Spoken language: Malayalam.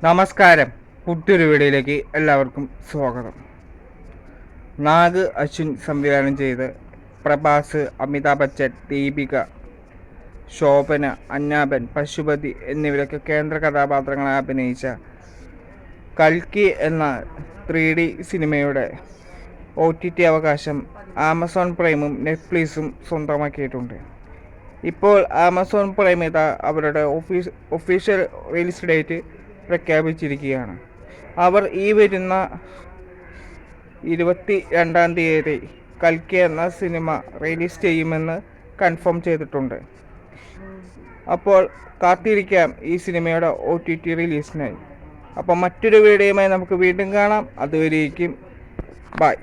നമസ്കാരം. പുതിയൊരു വീഡിയോയിലേക്ക് എല്ലാവർക്കും സ്വാഗതം. നാഗ് അശ്വിൻ സംവിധാനം ചെയ്ത് പ്രഭാസ്, അമിതാഭ് ബച്ചൻ, ദീപിക, ശോഭന, അന്നാബൻ, പശുപതി എന്നിവരൊക്കെ കേന്ദ്ര കഥാപാത്രങ്ങളെ അഭിനയിച്ച കൽക്കി എന്ന 3D സിനിമയുടെ OTT അവകാശം ആമസോൺ പ്രൈമും നെറ്റ്ഫ്ലിക്സും സ്വന്തമാക്കിയിട്ടുണ്ട്. ഇപ്പോൾ ആമസോൺ പ്രൈം അവരുടെ ഒഫീഷ്യൽ റിലീസ് ഡേറ്റ് പ്രഖ്യാപിച്ചിരിക്കുകയാണ്. അവർ ഈ വരുന്ന 22-ാം തീയതി കൽക്കി എന്ന സിനിമ റിലീസ് ചെയ്യുമെന്ന് കൺഫേം ചെയ്തിട്ടുണ്ട്. അപ്പോൾ കാത്തിരിക്കാം ഈ സിനിമയുടെ OTT റിലീസിനായി. അപ്പോൾ മറ്റൊരു വീഡിയോയുമായി നമുക്ക് വീണ്ടും കാണാം. അതുവരേക്കും ബൈ.